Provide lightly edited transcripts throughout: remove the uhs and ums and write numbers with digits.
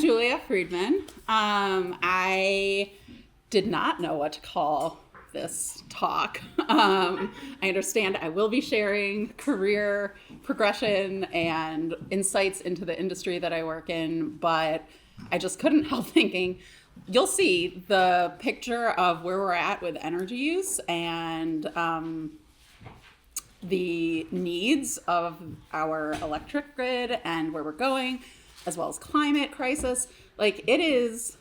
Julia Friedman. I did not know what to call this talk. I understand I will be sharing career progression and insights into the industry that I work in, but I just couldn't help thinking, you'll see the picture of where we're at with energy use and the needs of our electric grid and where we're going, as well as climate crisis. Like, it is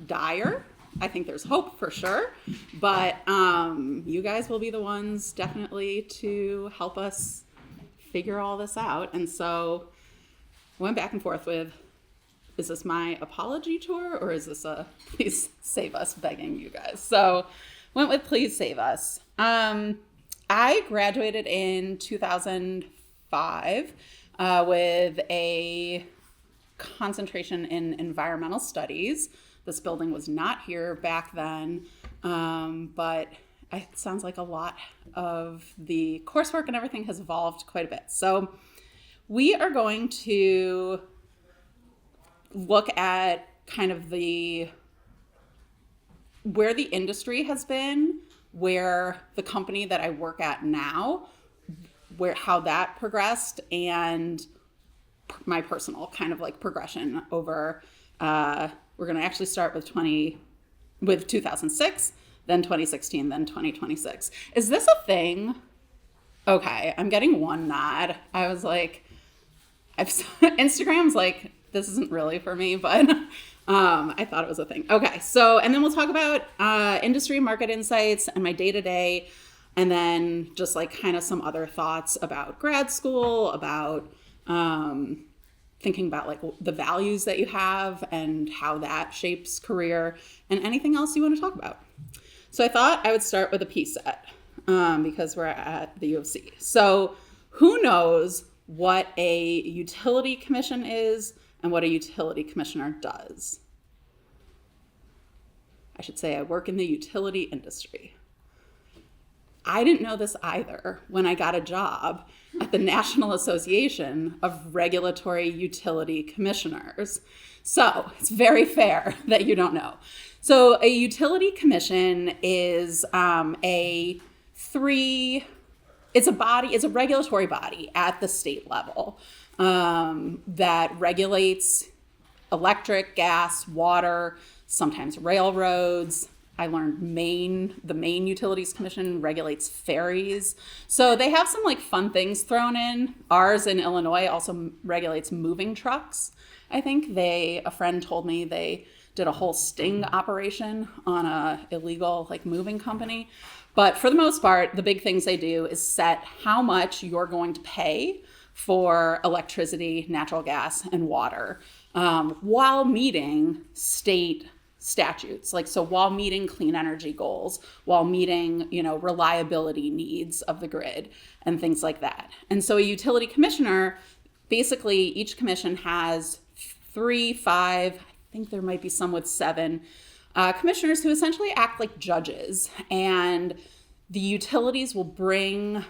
dire. I think there's hope for sure, but you guys will be the ones definitely to help us figure all this out. And so I went back and forth with, is this my apology tour or is this a please save us begging you guys? So went with please save us. I graduated in 2005 with a concentration in environmental studies. This building was not here back then, but it sounds like a lot of the coursework and everything has evolved quite a bit. So we are going to look at kind of where the industry has been, where the company that I work at now, how that progressed, and my personal kind of like progression over, we're going to actually start with 2006, then 2016, then 2026. Is this a thing? Okay, I'm getting one nod. I was like, Instagram's like, this isn't really for me, but I thought it was a thing. Okay, so, and then we'll talk about industry market insights and my day-to-day, and then just like kind of some other thoughts about grad school, about thinking about like the values that you have and how that shapes career, and anything else you want to talk about. So I thought I would start with a P set because we're at the U of C. So who knows what a utility commission is and what a utility commissioner does? I should say I work in the utility industry. I didn't know this either when I got a job at the National Association of Regulatory Utility Commissioners. So it's very fair that you don't know. So a utility commission is it's a regulatory body at the state level that regulates electric, gas, water, sometimes railroads. I learned the Maine Utilities Commission regulates ferries. So they have some like fun things thrown in. Ours in Illinois also regulates moving trucks. I think a friend told me they did a whole sting operation on a illegal like moving company. But for the most part, the big things they do is set how much you're going to pay for electricity, natural gas, and water while meeting state statutes. Like, so while meeting clean energy goals, while meeting, reliability needs of the grid and things like that. And so a utility commissioner, basically each commission has 3, 5, I think there might be some with 7 commissioners who essentially act like judges, and the utilities will bring,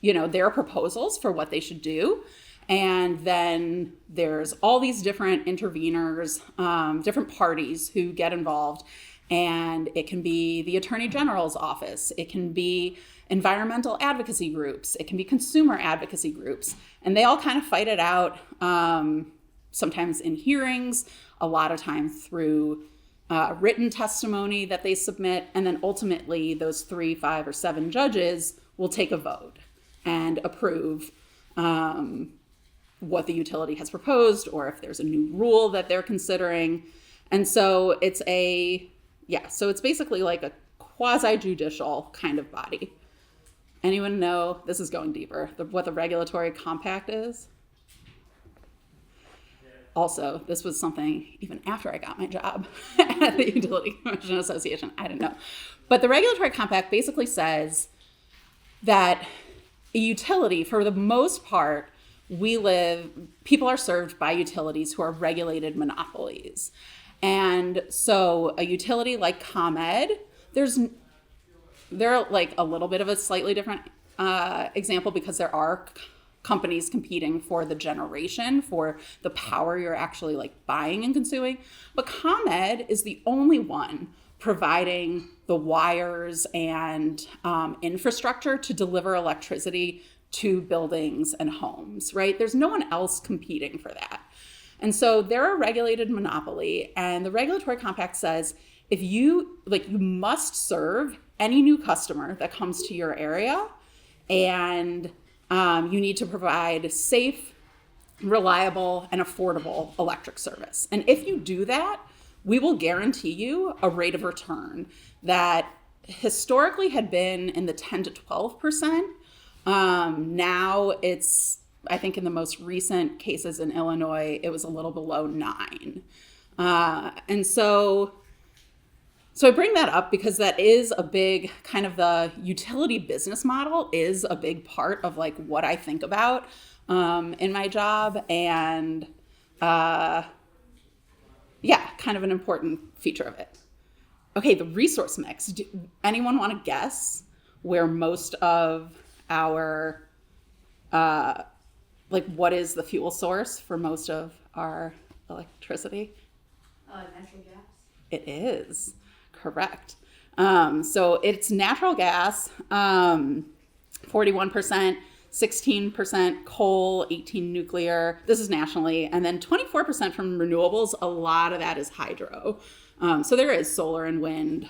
their proposals for what they should do. And then there's all these different interveners, different parties who get involved. And it can be the Attorney General's office. It can be environmental advocacy groups. It can be consumer advocacy groups. And they all kind of fight it out, sometimes in hearings, a lot of time through written testimony that they submit. And then ultimately, those 3, 5, or 7 judges will take a vote and approve what the utility has proposed, or if there's a new rule that they're considering. And so it's basically like a quasi-judicial kind of body. Anyone know, this is going deeper, what the regulatory compact is? Also, this was something even after I got my job at the Utility Commission Association, I didn't know. But the regulatory compact basically says that a utility, for the most part, people are served by utilities who are regulated monopolies. And so a utility like ComEd, they're like a little bit of a slightly different example because there are companies competing for the generation, for the power you're actually like buying and consuming. But ComEd is the only one providing the wires and infrastructure to deliver electricity to buildings and homes, right? There's no one else competing for that. And so they're a regulated monopoly, and the regulatory compact says if you must serve any new customer that comes to your area, and you need to provide safe, reliable, and affordable electric service. And if you do that, we will guarantee you a rate of return that historically had been in the 10 to 12%. Now it's, I think in the most recent cases in Illinois, it was a little below 9. And so I bring that up because that is a big kind of the utility business model is a big part of like what I think about in my job. And kind of an important feature of it. Okay, the resource mix. Anyone want to guess where most of our, what is the fuel source for most of our electricity? Natural gas. It is, correct. So it's natural gas, 41%, 16% coal, 18% nuclear. This is nationally. And then 24% from renewables. A lot of that is hydro. So there is solar and wind.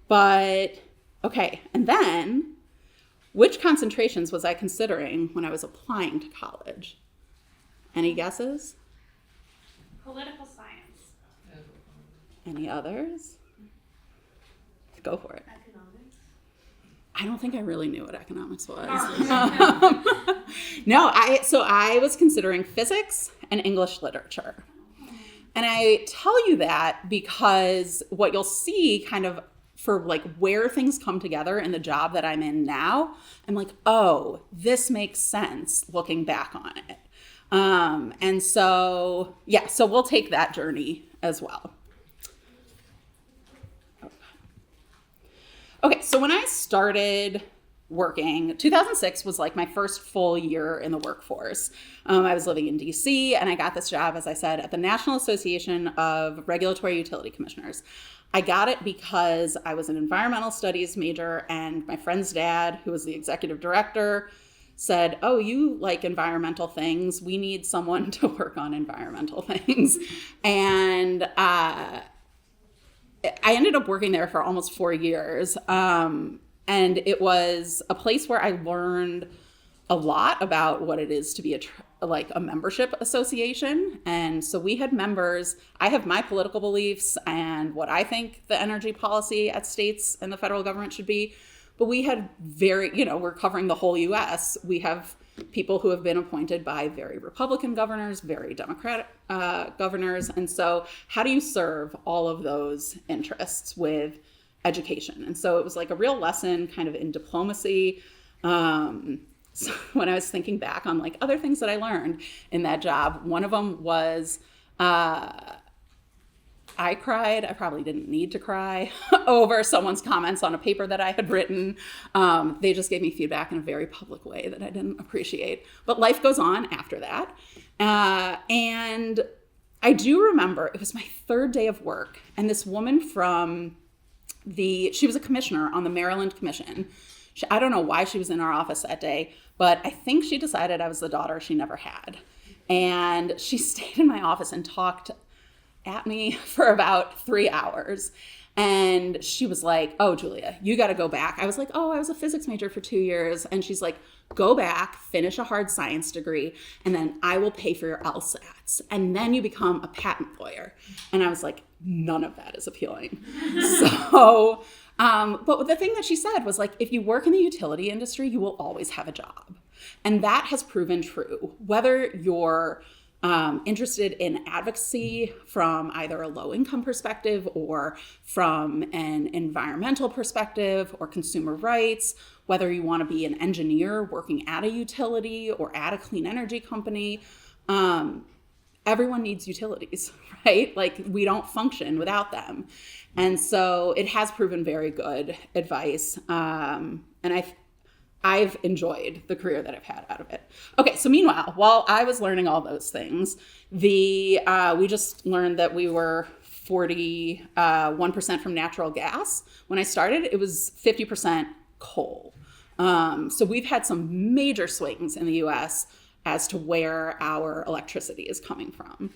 But, okay. And then, which concentrations was I considering when I was applying to college? Any guesses? Political science. Any others? Go for it. Economics. I don't think I really knew what economics was. No, I was considering physics and English literature. And I tell you that because what you'll see kind of for like where things come together in the job that I'm in now, I'm like, oh, this makes sense looking back on it. And so, so we'll take that journey as well. Okay, so when I started working, 2006 was like my first full year in the workforce. I was living in DC, and I got this job, as I said, at the National Association of Regulatory Utility Commissioners. I got it because I was an environmental studies major, and my friend's dad, who was the executive director, said, oh, you like environmental things. We need someone to work on environmental things. And I ended up working there for almost 4 years. And it was a place where I learned a lot about what it is to be a membership association. And so we had members. I have my political beliefs and what I think the energy policy at states and the federal government should be. But we had we're covering the whole U.S. We have people who have been appointed by very Republican governors, very Democratic governors. And so how do you serve all of those interests with education? And so it was like a real lesson kind of in diplomacy. So when I was thinking back on like other things that I learned in that job, one of them was I cried. I probably didn't need to cry over someone's comments on a paper that I had written. They just gave me feedback in a very public way that I didn't appreciate. But life goes on after that. And I do remember it was my third day of work, and this woman from she was a commissioner on the Maryland Commission. I don't know why she was in our office that day, but I think she decided I was the daughter she never had. And she stayed in my office and talked at me for about 3 hours. And she was like, oh, Julia, you got to go back. I was like, oh, I was a physics major for 2 years. And she's like, go back, finish a hard science degree, and then I will pay for your LSATs. And then you become a patent lawyer. And I was like, none of that is appealing. So, but the thing that she said was like, if you work in the utility industry, you will always have a job. And that has proven true. Whether you're interested in advocacy from either a low-income perspective or from an environmental perspective or consumer rights, whether you want to be an engineer working at a utility or at a clean energy company, everyone needs utilities, right? Like we don't function without them. And so it has proven very good advice. And I've enjoyed the career that I've had out of it. Okay, so meanwhile, while I was learning all those things, we just learned that we were 41% from natural gas. When I started, it was 50% coal. So we've had some major swings in the US as to where our electricity is coming from.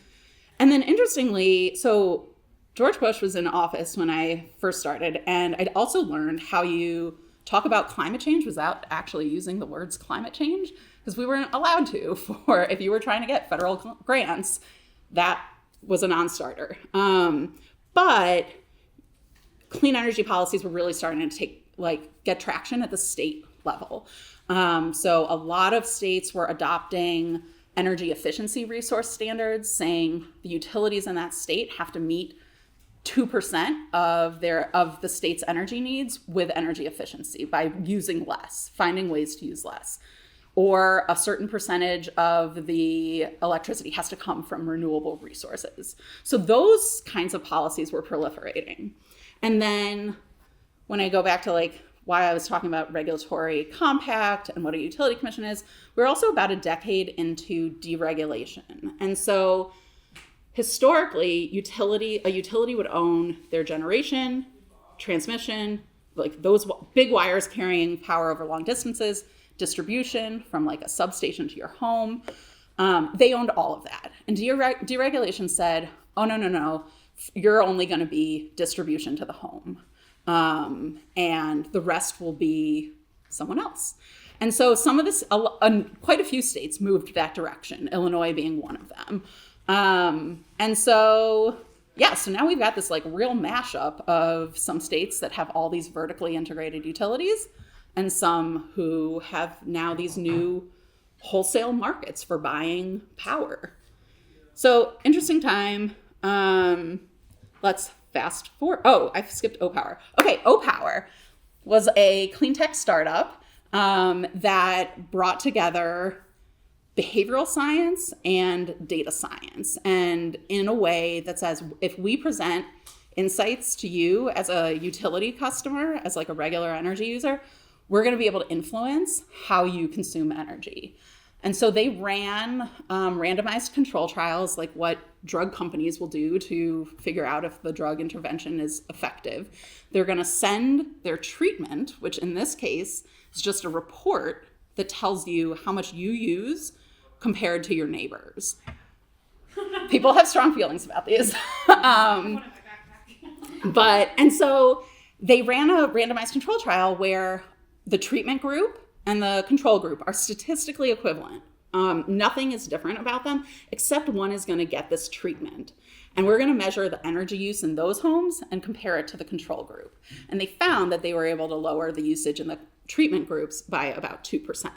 And then interestingly, so George Bush was in office when I first started, and I'd also learned how you talk about climate change without actually using the words climate change, because we weren't allowed to. For if you were trying to get federal grants, that was a non-starter. But clean energy policies were really starting to get traction at the state level. So a lot of states were adopting energy efficiency resource standards, saying the utilities in that state have to meet 2% of the state's energy needs with energy efficiency by using less, finding ways to use less. Or a certain percentage of the electricity has to come from renewable resources. So those kinds of policies were proliferating. And then when I go back to why I was talking about regulatory compact and what a utility commission is, we're also about a decade into deregulation. And so historically, a utility would own their generation, transmission, those big wires carrying power over long distances, distribution from a substation to your home. They owned all of that. And deregulation said, oh, no, you're only going to be distribution to the home. And the rest will be someone else. And so some of this, quite a few states moved that direction, Illinois being one of them. And so now we've got this real mashup of some states that have all these vertically integrated utilities and some who have now these new wholesale markets for buying power. So interesting time. Let's fast forward. Oh, I skipped Opower. Okay, Opower was a clean tech startup that brought together behavioral science and data science, and in a way that says, if we present insights to you as a utility customer, as a regular energy user, we're going to be able to influence how you consume energy. And so they ran randomized control trials, like what drug companies will do to figure out if the drug intervention is effective. They're going to send their treatment, which in this case is just a report that tells you how much you use compared to your neighbors. People have strong feelings about these. And so they ran a randomized control trial where the treatment group and the control group are statistically equivalent. Nothing is different about them, except one is going to get this treatment. And we're going to measure the energy use in those homes and compare it to the control group. And they found that they were able to lower the usage in the treatment groups by about 2%.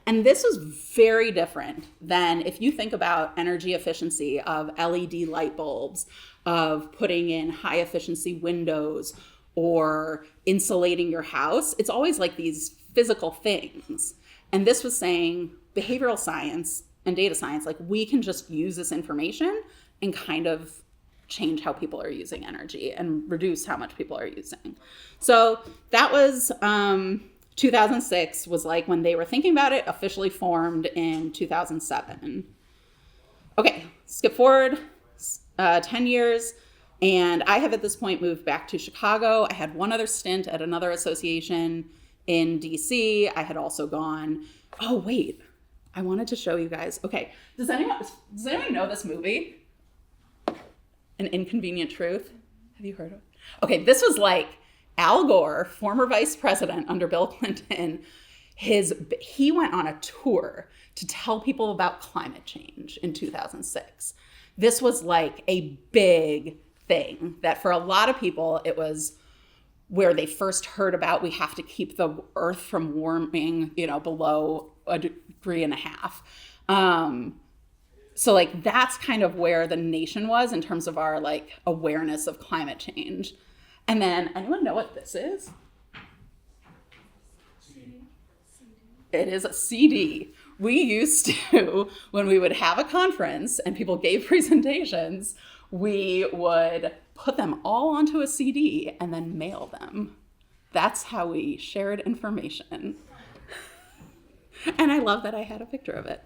And this was very different than if you think about energy efficiency of LED light bulbs, of putting in high efficiency windows or insulating your house. It's always these physical things. And this was saying behavioral science and data science, we can just use this information and kind of change how people are using energy and reduce how much people are using. So that was 2006 was when they were thinking about it, officially formed in 2007. Okay, skip forward 10 years. And I have at this point moved back to Chicago. I had one other stint at another association in DC. I had also gone, oh wait, I wanted to show you guys. Okay, does anyone know this movie? An Inconvenient Truth? Have you heard of it? Okay, this was Al Gore, former vice president under Bill Clinton. He went on a tour to tell people about climate change in 2006. This was a big thing that for a lot of people, it was where they first heard about we have to keep the earth from warming, below 1.5 degrees. So that's kind of where the nation was in terms of our awareness of climate change. And then, anyone know what this is? It is a CD. We used to, when we would have a conference and people gave presentations, we would put them all onto a CD and then mail them. That's how we shared information. And I love that I had a picture of it.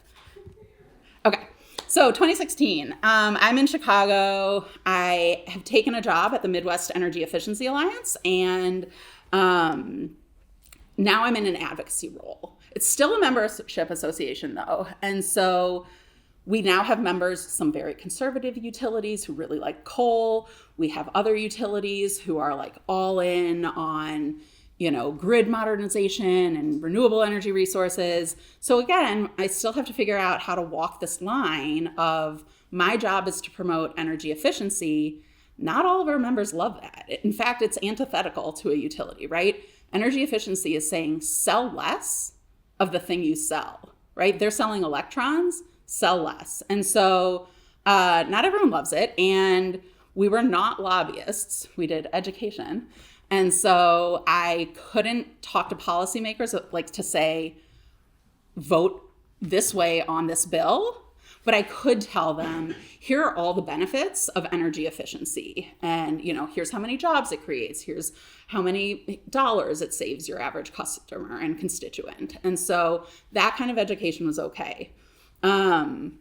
Okay, so 2016, I'm in Chicago. I have taken a job at the Midwest Energy Efficiency Alliance, and now I'm in an advocacy role. It's still a membership association, though, and so we now have members, some very conservative utilities who really like coal. We have other utilities who are like all in on, grid modernization and renewable energy resources. So again, I still have to figure out how to walk this line of my job is to promote energy efficiency. Not all of our members love that. In fact, it's antithetical to a utility, right? Energy efficiency is saying sell less of the thing you sell, right? They're selling electrons, sell less. And so not everyone loves it. And we were not lobbyists. We did education. And so I couldn't talk to policymakers like to say, vote this way on this bill. But I could tell them, here are all the benefits of energy efficiency. And, here's how many jobs it creates. Here's how many dollars it saves your average customer and constituent. And so that kind of education was okay. So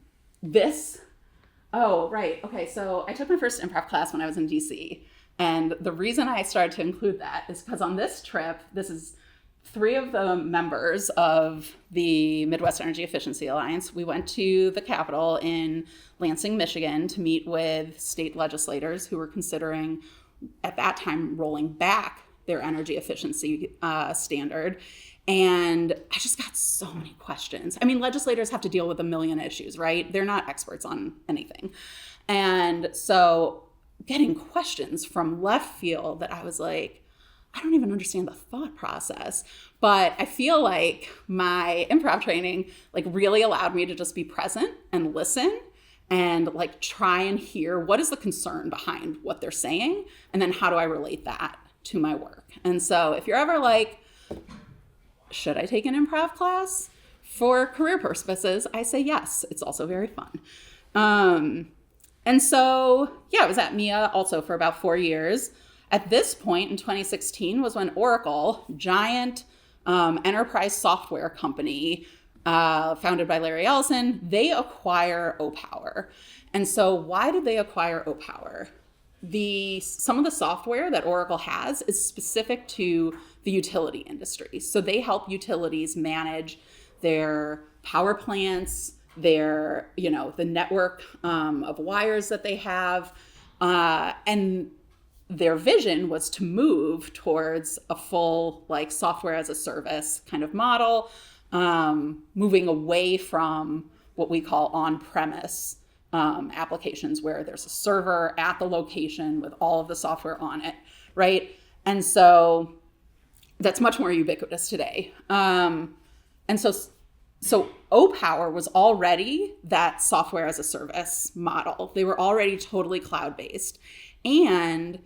I took my first improv class when I was in DC. And the reason I started to include that is because on this trip, this is 3 of the members of the Midwest Energy Efficiency Alliance. We went to the Capitol in Lansing, Michigan to meet with state legislators who were considering, at that time, rolling back their energy efficiency standard. And I just got so many questions. I mean, legislators have to deal with a million issues, right? They're not experts on anything. And so getting questions from left field that I was like, I don't even understand the thought process. But I feel like my improv training really allowed me to just be present and listen and try and hear what is the concern behind what they're saying, and then how do I relate that to my work. And so if you're ever should I take an improv class for career purposes, I say yes. It's also very fun. And so, I was at MIA also for about 4 years. At this point in 2016 was when Oracle, giant enterprise software company founded by Larry Ellison, they acquire Opower. And so why did they acquire Opower? Some of the software that Oracle has is specific to the utility industry. So they help utilities manage their power plants, their, the network of wires that they have. And their vision was to move towards a full software as a service kind of model, moving away from what we call on-premise applications where there's a server at the location with all of the software on it, right? And so that's much more ubiquitous today. And so Opower was already that software as a service model. They were already totally cloud-based. And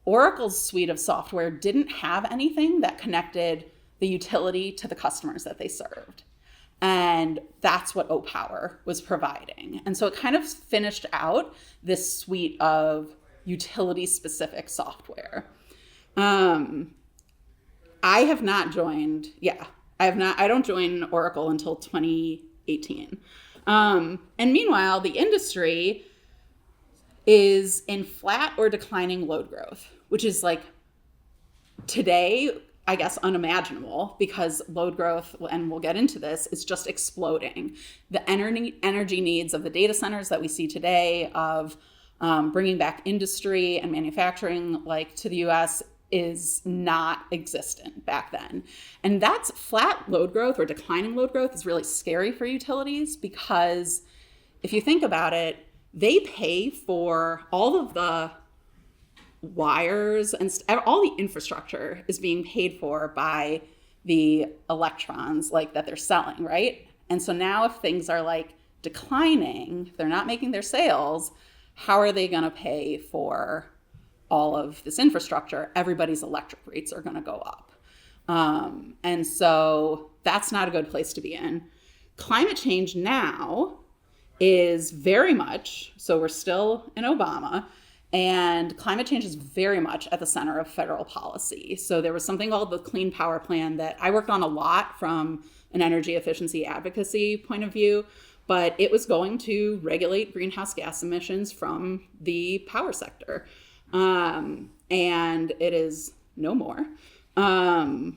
Oracle's suite of software didn't have anything that connected the utility to the customers that they served. And that's what Opower was providing. And so it kind of finished out this suite of utility-specific software. I don't join Oracle until 2018. And meanwhile, the industry is in flat or declining load growth, which is today, I guess, unimaginable because load growth, and we'll get into this, is just exploding. The energy needs of the data centers that we see today of bringing back industry and manufacturing to the US is not existent back then. And that's flat load growth or declining load growth is really scary for utilities because if you think about it, they pay for all of the wires and all the infrastructure is being paid for by the electrons that they're selling, right? And so now if things are declining, they're not making their sales, how are they going to pay for all of this infrastructure? Everybody's electric rates are going to go up. And so that's not a good place to be in. Climate change now is very much, so we're still in Obama, And climate change is very much at the center of federal policy. So there was something called the Clean Power Plan that I worked on a lot from an energy efficiency advocacy point of view, but it was going to regulate greenhouse gas emissions from the power sector. And it is no more. And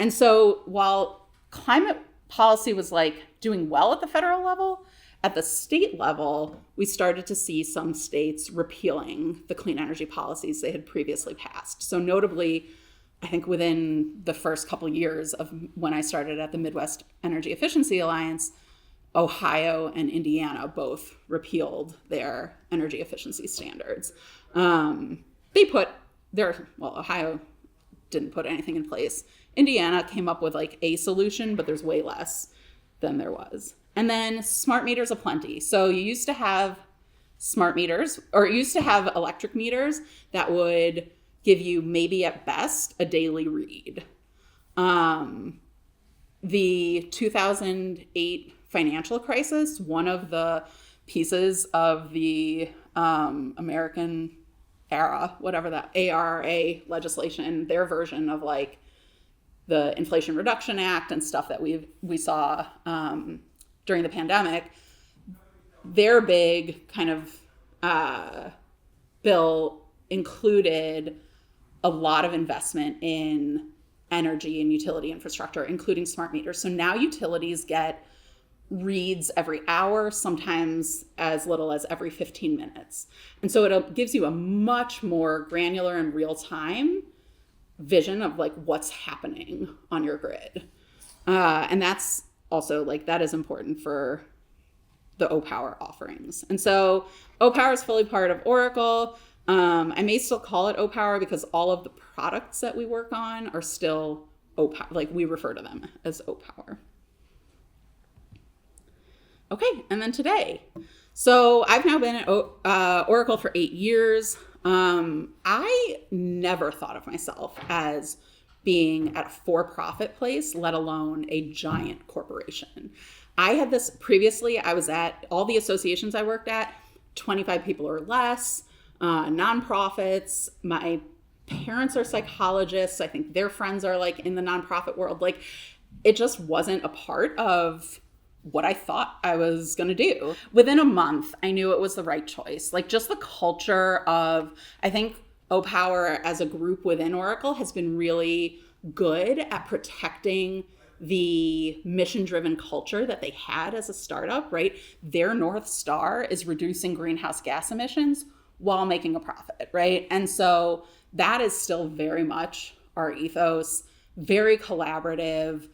so while climate policy was like doing well at the federal level, at the state level, we started to see some states repealing the clean energy policies they had previously passed. So notably, I think within the first couple years of when I started at the Midwest Energy Efficiency Alliance, Ohio and Indiana both repealed their energy efficiency standards. Ohio didn't put anything in place. Indiana came up with like a solution, but there's way less than there was. And then smart meters aplenty. So you used to have smart meters, or you used to have electric meters that would give you maybe at best a daily read. The 2008 financial crisis, one of the pieces of the American era, whatever that ARRA legislation, their version of like the Inflation Reduction Act and stuff that we saw during the pandemic, their big kind of bill included a lot of investment in energy and utility infrastructure, including smart meters. So now utilities get reads every hour, sometimes as little as every 15 minutes. And so it gives you a much more granular and real-time vision of like what's happening on your grid. And that's also like, that is important for the Opower offerings. And so Opower is fully part of Oracle. I may still call it Opower because all of the products that we work on are still Opower, like we refer to them as Opower. Okay, and then today. So I've now been at Oracle for 8 years. I never thought of myself as being at a for-profit place, let alone a giant corporation. I had this previously, I was at all the associations I worked at, 25 people or less, nonprofits. My parents are psychologists. I think their friends are like in the nonprofit world. Like it just wasn't a part of what I thought I was going to do. Within a month, I knew it was the right choice. Like just the culture of, I think Opower as a group within Oracle has been really good at protecting the mission-driven culture that they had as a startup, right? Their North Star is reducing greenhouse gas emissions while making a profit, right? And so that is still very much our ethos, very collaborative.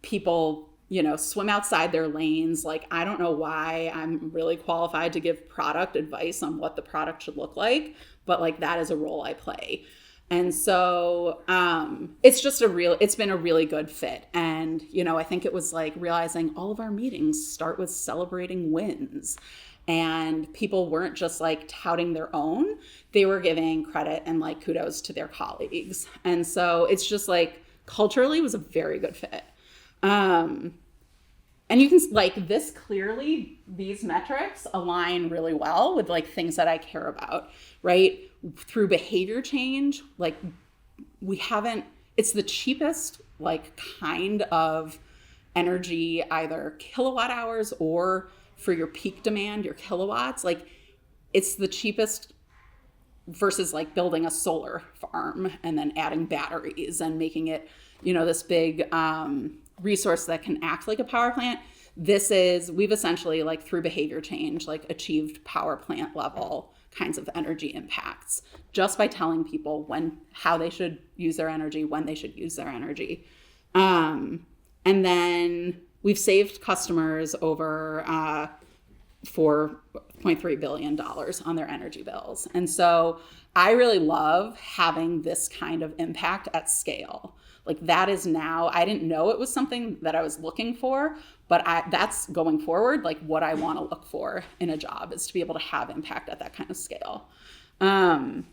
People swim outside their lanes. Like, I don't know why I'm really qualified to give product advice on what the product should look like, but like that is a role I play. And so it's been a really good fit. And, I think it was like realizing all of our meetings start with celebrating wins. And people weren't just like touting their own, they were giving credit and like kudos to their colleagues. And so it's just like culturally was a very good fit. And you can like this clearly, these metrics align really well with like things that I care about, right? Through behavior change, like it's the cheapest like kind of energy, either kilowatt hours or for your peak demand, your kilowatts, like it's the cheapest versus like building a solar farm and then adding batteries and making it, this big, resource that can act like a power plant. We've essentially like through behavior change, like achieved power plant level kinds of energy impacts just by telling people how they should use their energy, when they should use their energy. And then we've saved customers over $4.3 billion on their energy bills. And so I really love having this kind of impact at scale. Like that is now, I didn't know it was something that I was looking for, but that's going forward, like what I want to look for in a job is to be able to have impact at that kind of scale. And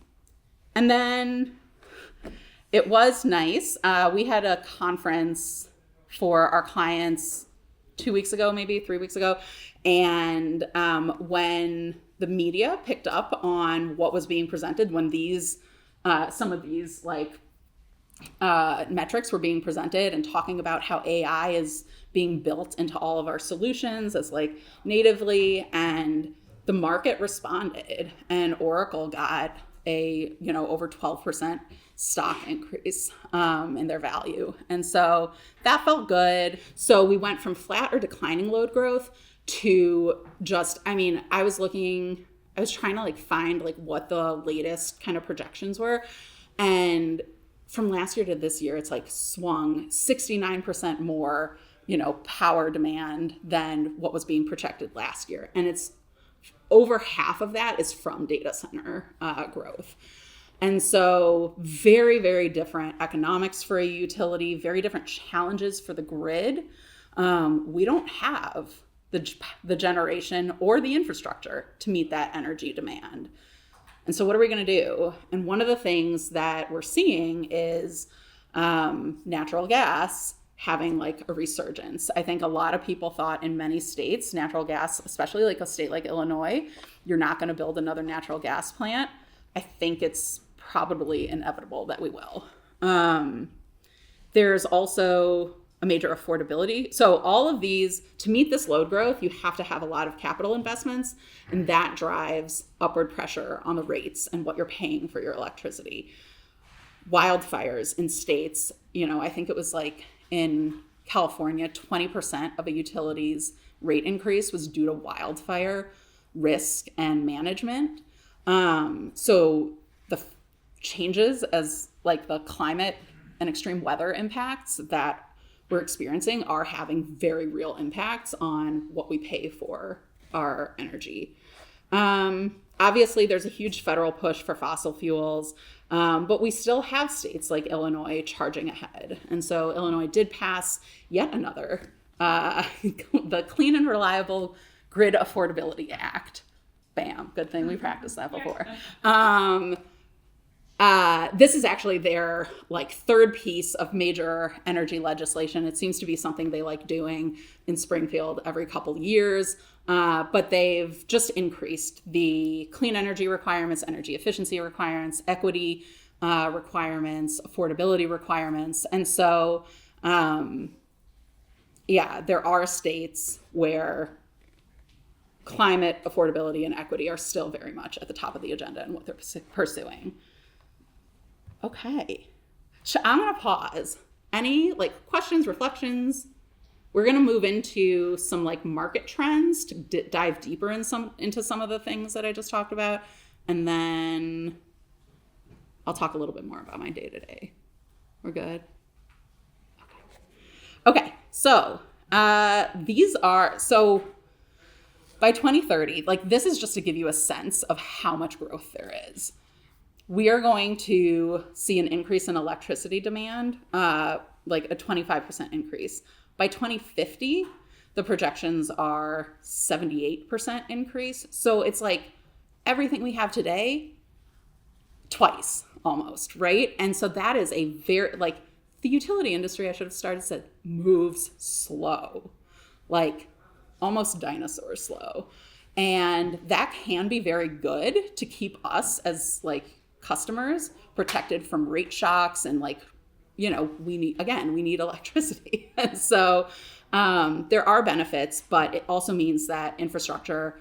then it was nice. We had a conference for our clients 2 weeks ago, maybe 3 weeks ago. And when the media picked up on what was being presented, when these some of these like metrics were being presented and talking about how AI is being built into all of our solutions as like natively, and the market responded, and Oracle got a over 12% stock increase in their value. And so that felt good. So we went from flat or declining load growth to just, I was trying to like find like what the latest kind of projections were. And from last year to this year, it's like swung 69% more, power demand than what was being projected last year. And it's over half of that is from data center growth. And so very, very different economics for a utility, very different challenges for the grid. We don't have the generation or the infrastructure to meet that energy demand. And so what are we going to do? And one of the things that we're seeing is natural gas having like a resurgence. I think a lot of people thought in many states, natural gas, especially like a state like Illinois, you're not going to build another natural gas plant. I think it's probably inevitable that we will. There's also a major affordability. So all of these, to meet this load growth, you have to have a lot of capital investments, and that drives upward pressure on the rates and what you're paying for your electricity. Wildfires in states, I think it was like in California, 20% of a utility's rate increase was due to wildfire risk and management. So the changes as like the climate and extreme weather impacts that we're experiencing are having very real impacts on what we pay for our energy. Obviously, there's a huge federal push for fossil fuels, but we still have states like Illinois charging ahead. And so Illinois did pass yet another, the Clean and Reliable Grid Affordability Act. Bam, good thing we practiced that before. This is actually their like third piece of major energy legislation. It seems to be something they like doing in Springfield every couple years, but they've just increased the clean energy requirements, energy efficiency requirements, equity requirements, affordability requirements. And so, there are states where climate, affordability, and equity are still very much at the top of the agenda and what they're pursuing. Okay, so I'm gonna pause. Any like questions, reflections? We're gonna move into some like market trends to dive deeper into some of the things that I just talked about, and then I'll talk a little bit more about my day-to-day. We're good? Okay, so by 2030, like this is just to give you a sense of how much growth there is. We are going to see an increase in electricity demand, like a 25% increase. By 2050, the projections are 78% increase. So it's like everything we have today, twice almost, right? And so that is a very, like the utility industry, I should have started said, moves slow, like almost dinosaur slow. And that can be very good to keep us as like customers protected from rate shocks and like, we need electricity. And so there are benefits, but it also means that infrastructure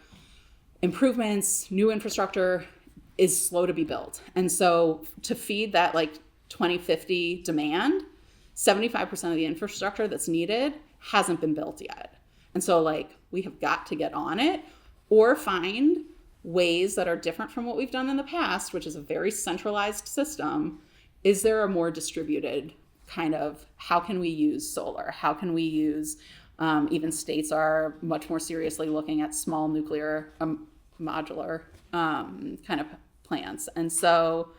improvements, new infrastructure is slow to be built. And so to feed that like 2050 demand, 75% of the infrastructure that's needed hasn't been built yet. And so like we have got to get on it or find ways that are different from what we've done in the past, which is a very centralized system. Is there a more distributed kind of, how can we use solar? How can we use, even states are much more seriously looking at small nuclear modular kind of plants. And so,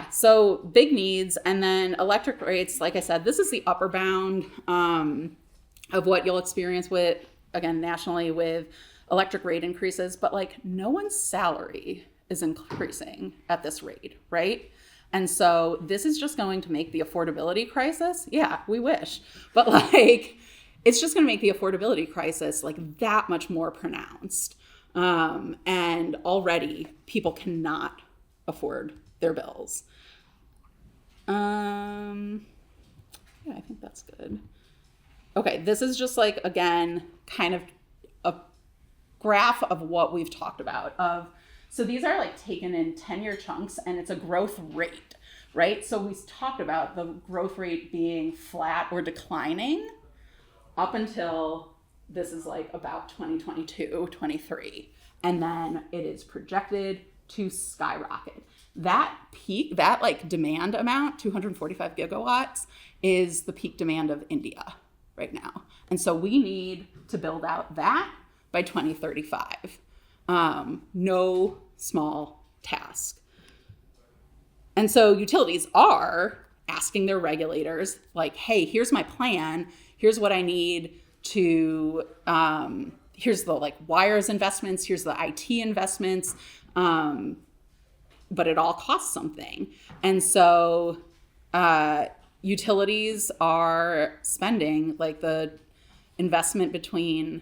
so big needs. And then electric rates, like I said, this is the upper bound of what you'll experience with, again, nationally with electric rate increases, but like no one's salary is increasing at this rate, right? And so this is just going to make the affordability crisis. Yeah, we wish, but like it's just going to make the affordability crisis like that much more pronounced. And already people cannot afford their bills. Yeah, I think that's good. Okay, this is just like, again, kind of a graph of what we've talked about. So these are like taken in 10-year chunks, and it's a growth rate, right? So we talked about the growth rate being flat or declining up until this is like about 2022, 23. And then it is projected to skyrocket. That peak, that like demand amount, 245 gigawatts, is the peak demand of India right now. And so we need to build out that by 2035. No small task. And so utilities are asking their regulators, like, hey, here's my plan. Here's what I need to, here's the like wires investments, here's the IT investments, but it all costs something. And so utilities are spending like the investment between,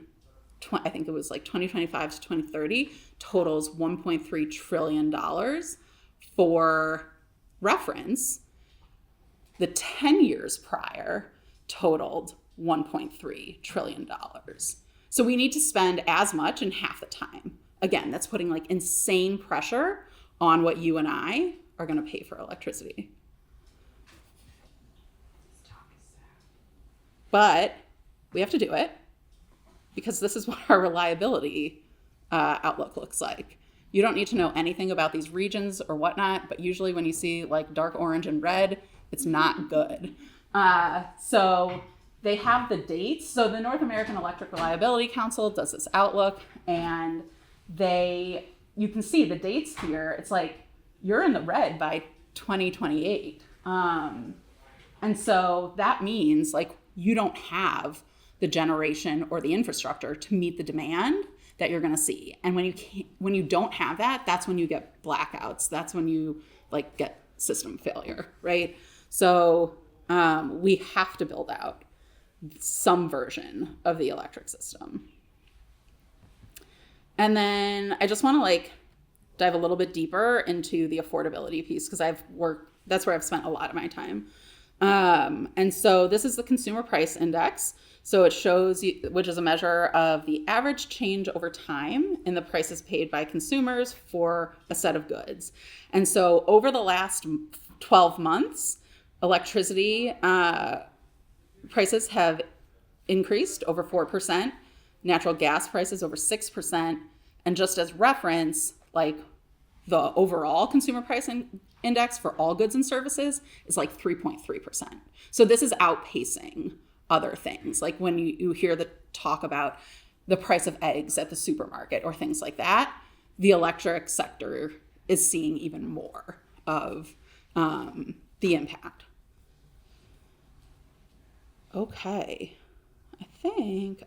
I think it was like 2025 to 2030 totals $1.3 trillion. For reference, the 10 years prior totaled $1.3 trillion. So we need to spend as much in half the time. Again, that's putting like insane pressure on what you and I are going to pay for electricity. But we have to do it because this is what our reliability outlook looks like. You don't need to know anything about these regions or whatnot, but usually when you see like dark orange and red, it's not good. So they have the dates. So the North American Electric Reliability Council does this outlook, and you can see the dates here. It's like you're in the red by 2028. And so that means like you don't have the generation or the infrastructure to meet the demand that you're going to see. And when you don't have that, that's when you get blackouts. That's when you like get system failure, right? So we have to build out some version of the electric system. And then I just want to like dive a little bit deeper into the affordability piece because that's where I've spent a lot of my time. And so this is the Consumer Price Index. So it shows you, which is a measure of the average change over time in the prices paid by consumers for a set of goods. And so over the last 12 months, electricity prices have increased over 4%, natural gas prices over 6%, and just as reference, like the overall consumer price index for all goods and services is like 3.3%. So this is outpacing other things. Like when you hear the talk about the price of eggs at the supermarket or things like that, the electric sector is seeing even more of the impact. Okay, I think,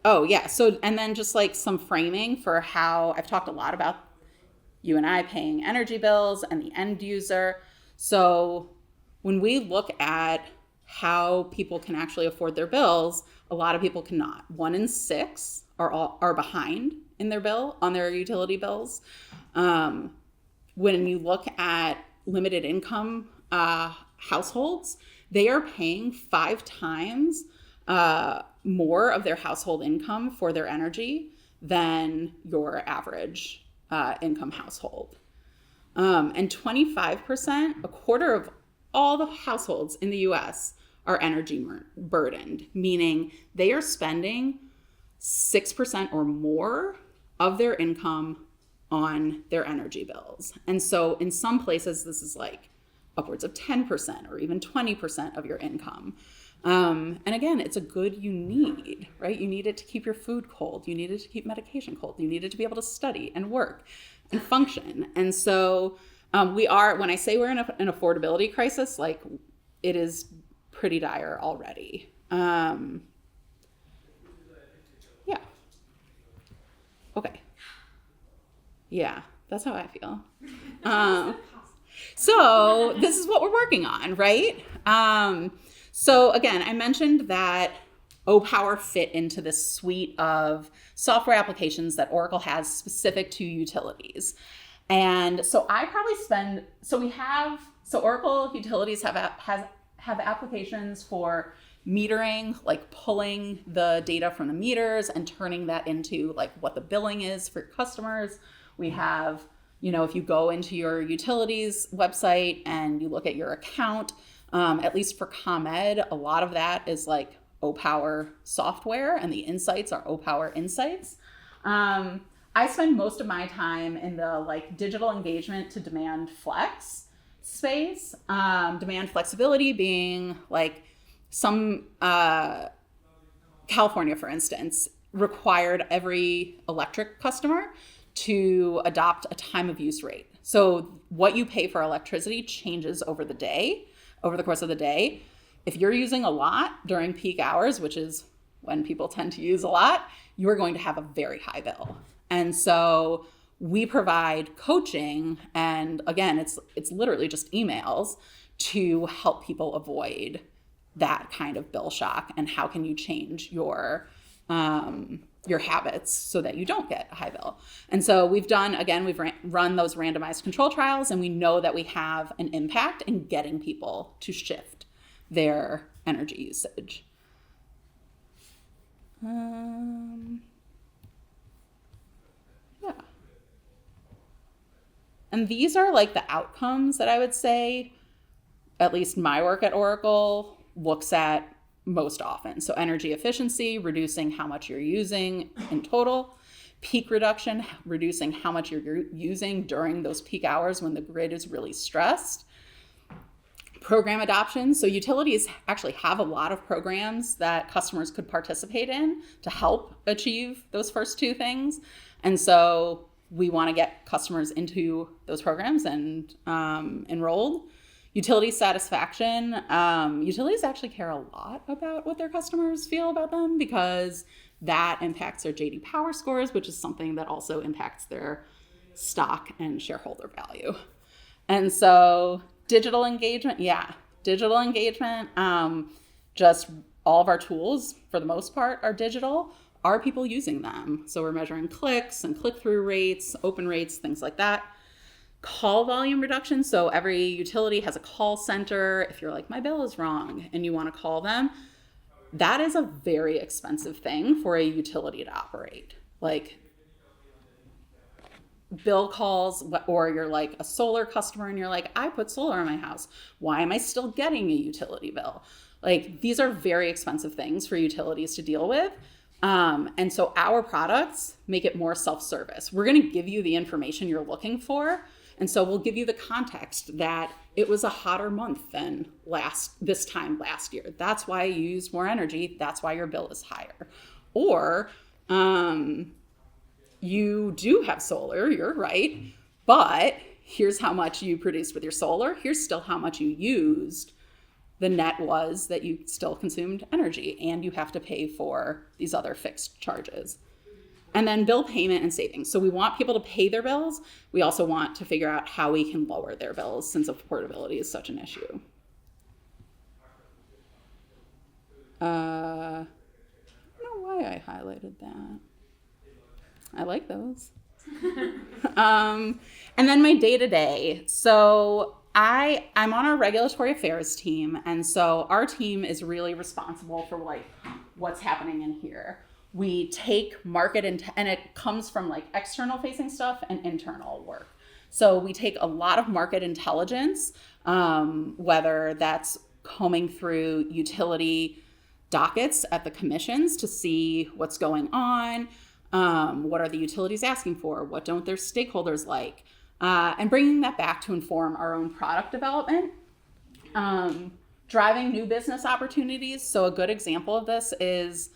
so, and then just like some framing for how I've talked a lot about you and I paying energy bills and the end user. So when we look at how people can actually afford their bills, a lot of people cannot. 1 in 6 are behind in their bill, on their utility bills. When you look at limited income households, they are paying 5 times more of their household income for their energy than your average income household. And 25%, a quarter of all the households in the US are energy burdened, meaning they are spending 6% or more of their income on their energy bills. And so in some places, this is like upwards of 10% or even 20% of your income. And again, it's a good you need, right? You need it to keep your food cold. You need it to keep medication cold. You need it to be able to study and work and function. And so when I say we're in an affordability crisis, like it is pretty dire already. Yeah. Okay. Yeah, that's how I feel. So this is what we're working on, right? So again, I mentioned that Opower fit into this suite of software applications that Oracle has specific to utilities. And so I probably spend, so Oracle utilities have applications for metering, like pulling the data from the meters and turning that into like what the billing is for customers. We have, if you go into your utilities website and you look at your account, at least for ComEd, a lot of that is like Opower software, and the insights are Opower insights. I spend most of my time in the like digital engagement to demand flex space. Demand flexibility being like some California, for instance, required every electric customer to adopt a time of use rate. So what you pay for electricity changes over the course of the day. If you're using a lot during peak hours, which is when people tend to use a lot, you are going to have a very high bill. And so we provide coaching, and again, it's literally just emails to help people avoid that kind of bill shock, and how can you change your habits so that you don't get a high bill. And so we've run those randomized control trials, and we know that we have an impact in getting people to shift their energy usage. Yeah. And these are like the outcomes that I would say, at least my work at Oracle looks at most often. So energy efficiency, reducing how much you're using in total. Peak reduction, reducing how much you're using during those peak hours when the grid is really stressed. Program adoption. So utilities actually have a lot of programs that customers could participate in to help achieve those first two things. And so we want to get customers into those programs and enrolled. Utility satisfaction. Utilities actually care a lot about what their customers feel about them, because that impacts their J.D. Power scores, which is something that also impacts their stock and shareholder value. And so digital engagement, just all of our tools, for the most part, are digital. Are people using them? So we're measuring clicks and click-through rates, open rates, things like that. Call volume reduction. So every utility has a call center. If you're like, my bill is wrong, and you want to call them, that is a very expensive thing for a utility to operate. Like bill calls, or you're like a solar customer and you're like, I put solar in my house. Why am I still getting a utility bill? Like, these are very expensive things for utilities to deal with. And so our products make it more self-service. We're going to give you the information you're looking for. And so we'll give you the context that it was a hotter month than this time last year. That's why you used more energy. That's why your bill is higher. Or you do have solar, you're right, but here's how much you produced with your solar. Here's still how much you used. The net was that you still consumed energy, and you have to pay for these other fixed charges. And then bill payment and savings. So we want people to pay their bills. We also want to figure out how we can lower their bills, since affordability is such an issue. I don't know why I highlighted that. I like those. And then my day-to-day. So I'm on our regulatory affairs team, and so our team is really responsible for like what's happening in here. We take market and it comes from like external facing stuff and internal work. So we take a lot of market intelligence, whether that's combing through utility dockets at the commissions to see what's going on, what are the utilities asking for, what don't their stakeholders like, and bringing that back to inform our own product development. Driving new business opportunities. So a good example of this is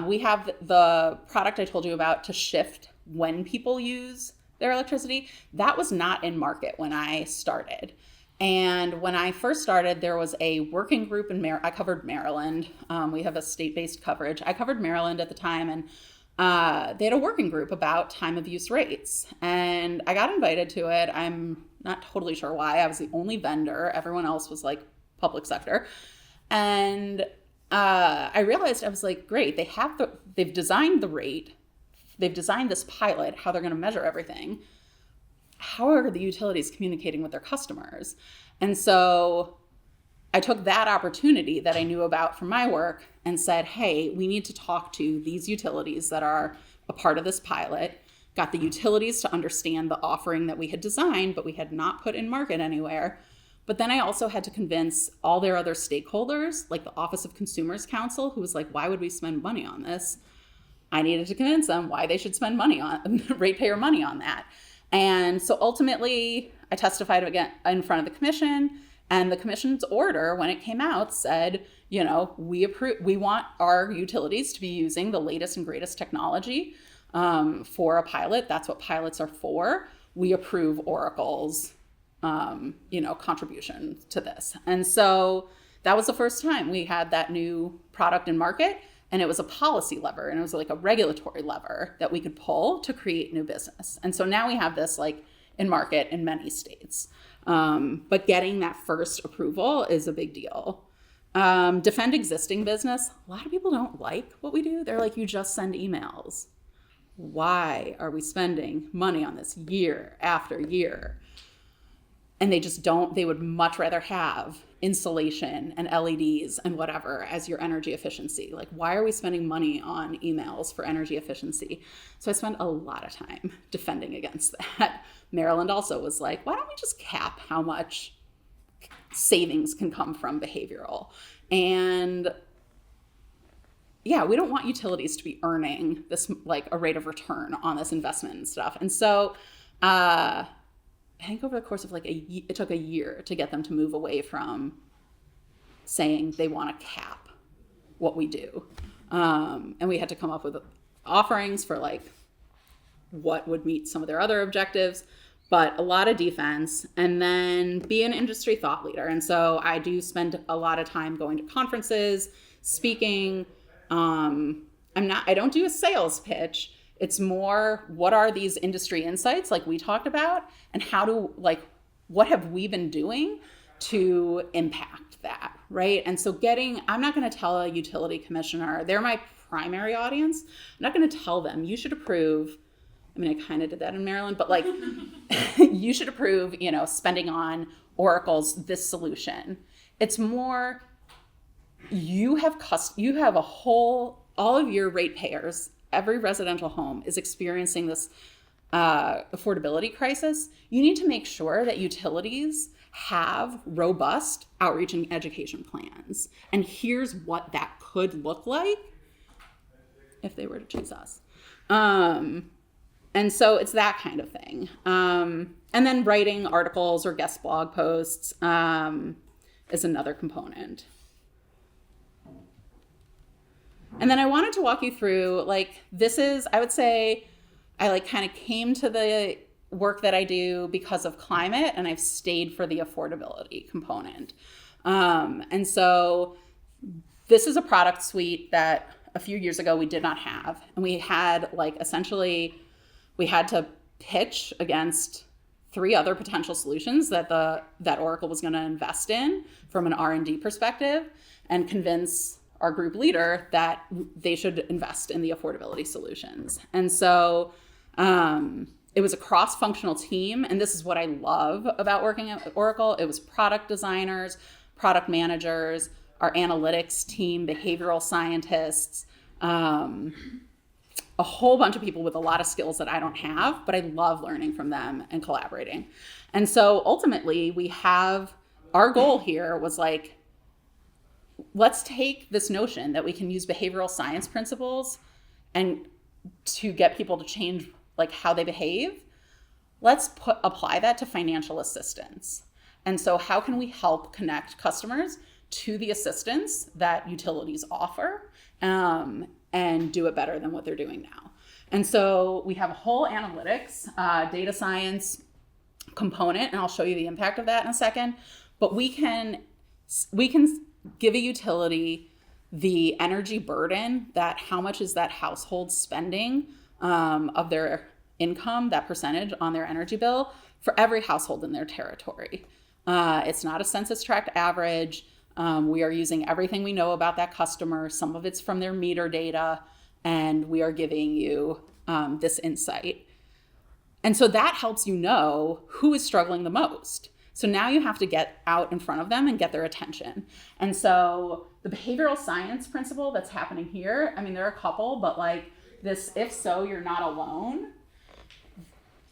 we have the product I told you about to shift when people use their electricity. That was not in market when I started. And when I first started, there was a working group in I covered Maryland. We have a state-based coverage. I covered Maryland at the time, and they had a working group about time of use rates. And I got invited to it. I'm not totally sure why. I was the only vendor. Everyone else was like public sector. And I realized, I was like, great, they've designed the rate, they've designed this pilot, how they're going to measure everything. How are the utilities communicating with their customers? And so I took that opportunity that I knew about from my work and said, hey, we need to talk to these utilities that are a part of this pilot, got the utilities to understand the offering that we had designed, but we had not put in market anywhere. But then I also had to convince all their other stakeholders, like the Office of Consumers Counsel, who was like, why would we spend money on this? I needed to convince them why they should spend money on ratepayer money on that. And so ultimately, I testified again in front of the commission, and the commission's order, when it came out, said, we want our utilities to be using the latest and greatest technology for a pilot. That's what pilots are for. We approve Oracle's, contribution to this. And so that was the first time we had that new product in market. And it was a policy lever, and it was like a regulatory lever that we could pull to create new business. And so now we have this like in market in many states. But getting that first approval is a big deal. Defend existing business. A lot of people don't like what we do. They're like, you just send emails. Why are we spending money on this year after year? And they just don't, they would much rather have insulation and LEDs and whatever as your energy efficiency. Like, why are we spending money on emails for energy efficiency? So I spent a lot of time defending against that. Maryland also was like, why don't we just cap how much savings can come from behavioral? And yeah, we don't want utilities to be earning this, like a rate of return on this investment and stuff. And so, I think over the course of it took a year to get them to move away from saying they want to cap what we do. And we had to come up with offerings for like what would meet some of their other objectives, but a lot of defense, and then be an industry thought leader. And so I do spend a lot of time going to conferences, speaking. I don't do a sales pitch. It's more, what are these industry insights like we talked about, and what have we been doing to impact that, right? And so I'm not going to tell a utility commissioner, they're my primary audience. I'm not going to tell them, you should approve. I mean, I kind of did that in Maryland, but like, you should approve, spending on Oracle's this solution. It's more, you have all of your ratepayers, every residential home is experiencing this affordability crisis. You need to make sure that utilities have robust outreach and education plans. And here's what that could look like if they were to choose us. And so it's that kind of thing. And then writing articles or guest blog posts is another component. And then I wanted to walk you through, I would say, I kind of came to the work that I do because of climate, and I've stayed for the affordability component. And so this is a product suite that a few years ago we did not have. And we had we had to pitch against 3 other potential solutions that Oracle was going to invest in from an R&D perspective, and convince our group leader that they should invest in the affordability solutions. And so it was a cross-functional team, and this is what I love about working at Oracle. It was product designers, product managers, our analytics team, behavioral scientists, a whole bunch of people with a lot of skills that I don't have, but I love learning from them and collaborating. And so ultimately our goal here was let's take this notion that we can use behavioral science principles and to get people to change how they behave. Let's apply that to financial assistance. And so how can we help connect customers to the assistance that utilities offer, and do it better than what they're doing now? And so we have a whole analytics, data science component, and I'll show you the impact of that in a second. But we can give a utility the energy burden, that how much is that household spending of their income, that percentage on their energy bill, for every household in their territory. It's not a census tract average. We are using everything we know about that customer. Some of it's from their meter data, and we are giving you this insight. And so that helps you know who is struggling the most. So now you have to get out in front of them and get their attention. And so the behavioral science principle that's happening here, I mean, there are a couple, but like this, if so, you're not alone.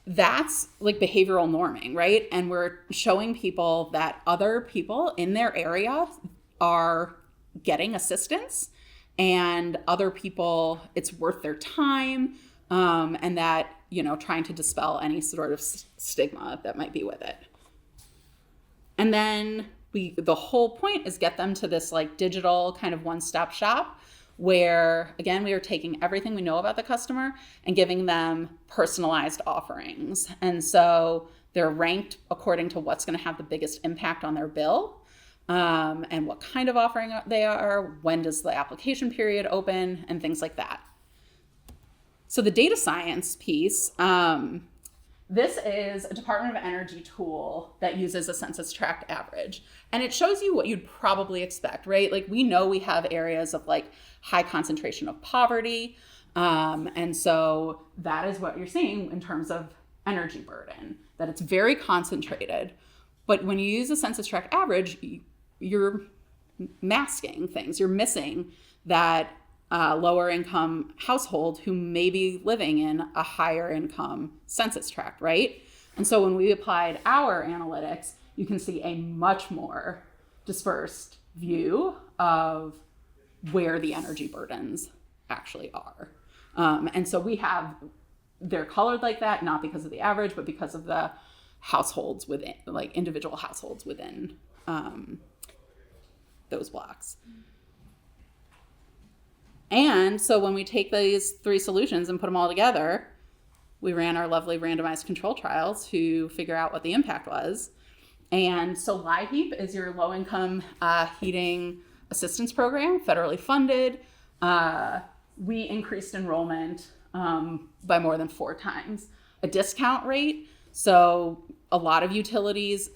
That's like behavioral norming, right? And we're showing people that other people in their area are getting assistance, and other people, it's worth their time, and that, you know, trying to dispel any sort of stigma that might be with it. And then the whole point is get them to this like digital kind of one-stop shop where, again, we are taking everything we know about the customer and giving them personalized offerings. And so they're ranked according to what's going to have the biggest impact on their bill, and what kind of offering they are, when does the application period open, and things like that. So the data science piece, this is a Department of Energy tool that uses a census tract average. And it shows you what you'd probably expect, right? Like we know we have areas of like high concentration of poverty. And so that is what you're seeing in terms of energy burden, that it's very concentrated. But when you use a census tract average, you're masking things. You're missing that lower income household who may be living in a higher income census tract, right? And so when we applied our analytics, you can see a much more dispersed view of where the energy burdens actually are. And so they're colored like that, not because of the average, but because of the households within, like individual households within those blocks. And so when we take these three solutions and put them all together, we ran our lovely randomized control trials to figure out what the impact was. And so LIHEAP is your low-income heating assistance program, federally funded. We increased enrollment by more than 4 times. A discount rate, so a lot of utilities,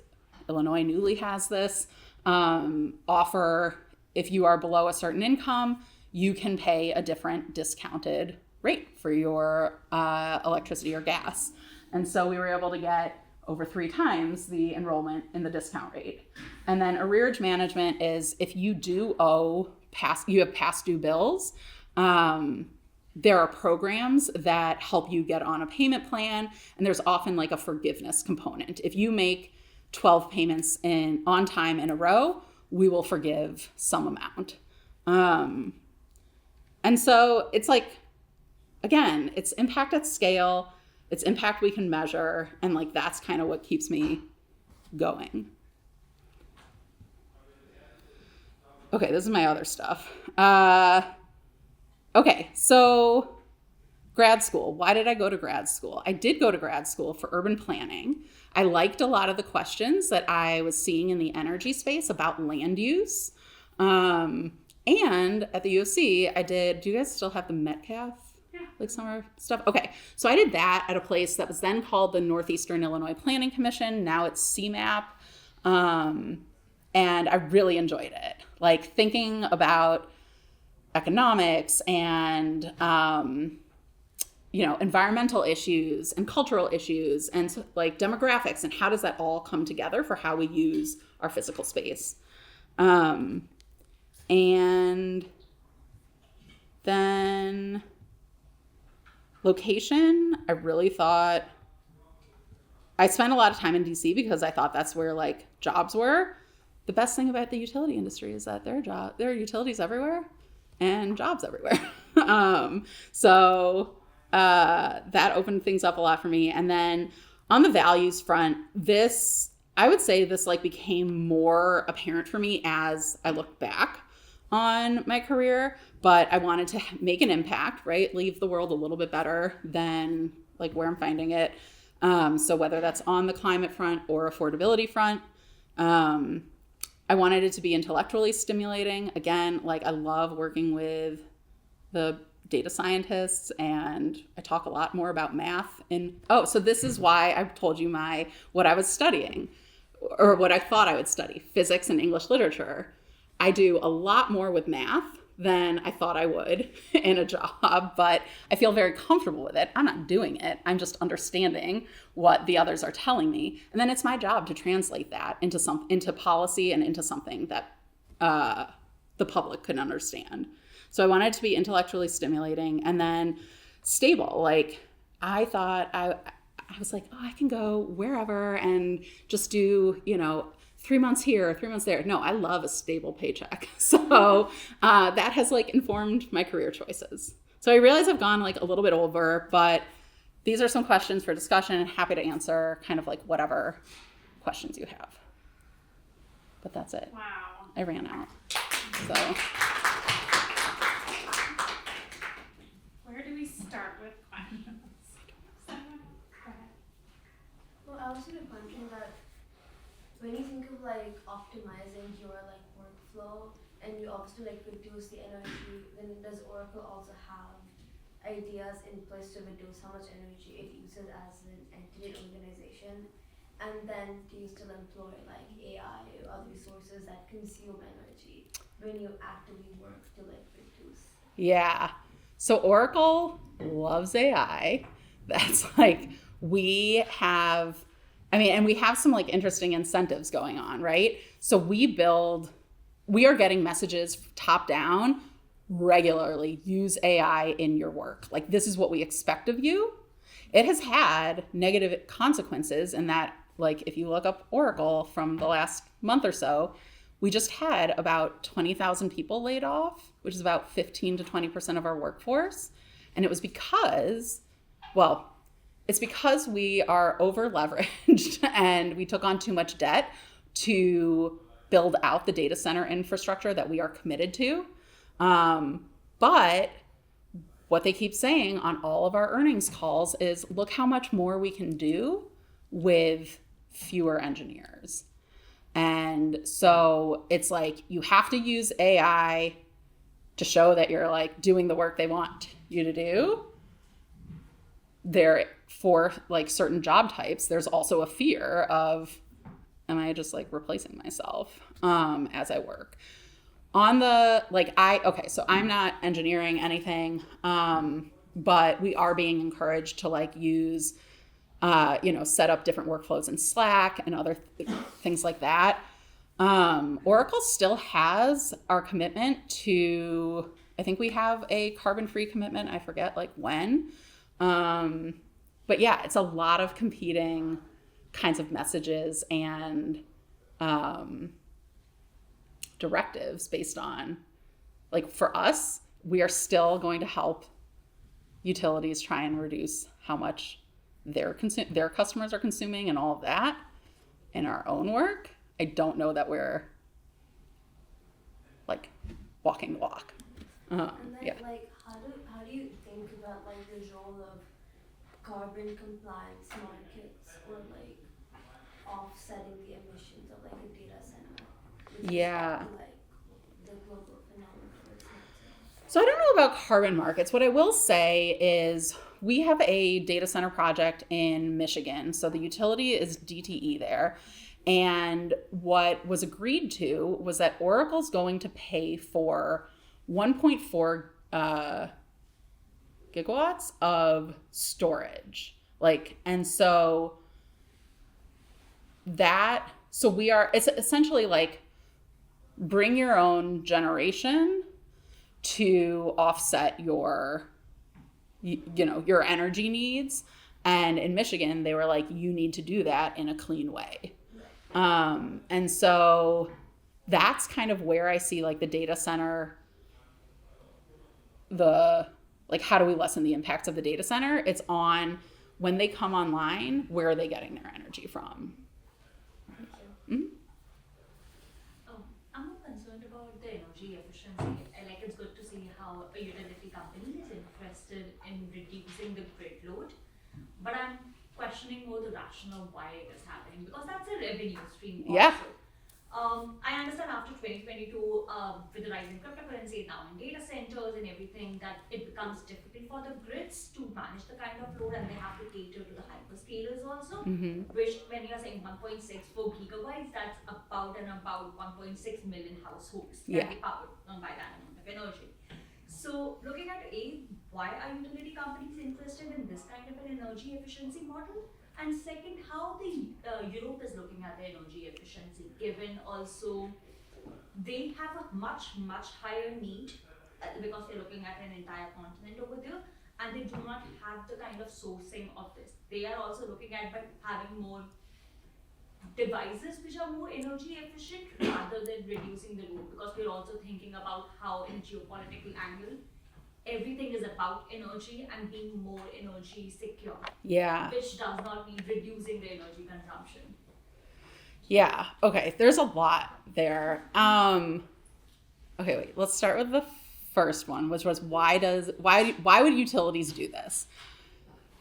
Illinois newly has this, offer, if you are below a certain income, you can pay a different discounted rate for your electricity or gas. And so we were able to get over 3 times the enrollment in the discount rate. And then arrearage management is if you do you have past due bills, there are programs that help you get on a payment plan, and there's often like a forgiveness component. If you make 12 payments on time in a row, we will forgive some amount. And so it's like, again, it's impact at scale, it's impact we can measure, and like that's kind of what keeps me going. Okay, this is my other stuff. Okay, so grad school. Why did I go to grad school? I did go to grad school for urban planning. I liked a lot of the questions that I was seeing in the energy space about land use. And at the U of C, I did, do you guys still have the Metcalf? Yeah. Like summer stuff? Okay, so I did that at a place that was then called the Northeastern Illinois Planning Commission. Now it's CMAP. And I really enjoyed it. Like thinking about economics and, environmental issues and cultural issues and like demographics and how does that all come together for how we use our physical space. And then location, I really thought, I spent a lot of time in DC because I thought that's where like jobs were. The best thing about the utility industry is that there are utilities everywhere and jobs everywhere. So that opened things up a lot for me. And then on the values front, I would say this like became more apparent for me as I looked back on my career, but I wanted to make an impact, right? Leave the world a little bit better than like where I'm finding it. So whether that's on the climate front or affordability front, I wanted it to be intellectually stimulating. Again, like I love working with the data scientists and I talk a lot more about math. So this is why I told you what I was studying or what I thought I would study, physics and English literature. I do a lot more with math than I thought I would in a job, but I feel very comfortable with it. I'm not doing it. I'm just understanding what the others are telling me. And then it's my job to translate that into policy and into something that the public could understand. So I wanted it to be intellectually stimulating and then stable. Like I thought I was like, oh, I can go wherever and just do, 3 months here, 3 months there. No, I love a stable paycheck. So that has like informed my career choices. So I realize I've gone like a little bit over, but these are some questions for discussion. Happy to answer kind of like whatever questions you have. But that's it. Wow. I ran out. So Where do we start with questions? Go ahead. Well, I was kind of wondering that when you think of like optimizing your like workflow and you obviously like reduce the energy, then does Oracle also have ideas in place to reduce how much energy it uses as an entity organization? And then do you still employ like AI or other resources that consume energy when you actively work to like reduce? yeah. So Oracle loves AI. That's like we have and we have some like interesting incentives going on, right? So we are getting messages top down regularly, use AI in your work. Like this is what we expect of you. It has had negative consequences in that, like if you look up Oracle from the last month or so, we just had about 20,000 people laid off, which is about 15 to 20% of our workforce. And it was because we are over leveraged and we took on too much debt to build out the data center infrastructure that we are committed to. But what they keep saying on all of our earnings calls is, look how much more we can do with fewer engineers. And so it's like you have to use AI to show that you're like doing the work they want you to do. There, for like certain job types, there's also a fear of, am I just like replacing myself as I work? On the so I'm not engineering anything, but we are being encouraged to like use, set up different workflows in Slack and other things like that. Oracle still has our commitment to, I think we have a carbon-free commitment. I forget like when. But yeah, it's a lot of competing kinds of messages and directives based on, like for us, we are still going to help utilities try and reduce how much their customers are consuming and all of that in our own work. I don't know that we're like walking the walk. And then like how do you think about like the role of carbon compliance markets or like offsetting the emissions of like a data center? Yeah. Like the global phenomenon, for example. So I don't know about carbon markets. What I will say is we have a data center project in Michigan. So the utility is DTE there. And what was agreed to was that Oracle's going to pay for 1.4 gigawatts of storage. It's essentially like bring your own generation to offset your energy needs. And in Michigan, they were like, you need to do that in a clean way. And so that's kind of where I see like the data center, how do we lessen the impacts of the data center? It's on when they come online, where are they getting their energy from? Mm-hmm. I'm more concerned about the energy efficiency. Like it's good to see how a utility company is interested in reducing the grid load, but I'm questioning more the rationale why it is happening, because that's a revenue stream also. Yeah. I understand after 2022, with the rise in cryptocurrency now in data centers and everything, that it becomes difficult for the grids to manage the kind of load, and they have to cater to the hyperscalers also, which when you're saying 1.64 gigawatts, that's about about 1.6 million households Yeah. can be powered by that amount of energy. So looking at why are utility companies interested in this kind of an energy efficiency model? And second, how the Europe is looking at the energy efficiency, given also they have a much higher need because they're looking at an entire continent over there, and they do not have the kind of sourcing of this. They are also looking at but having more devices which are more energy efficient rather than reducing the load, because we're also thinking about how in geopolitical angle everything is about energy and being more energy secure, Yeah. which does not mean reducing the energy consumption. Yeah. Okay. There's a lot there. Okay, wait. Let's start with the first one, which was why would utilities do this?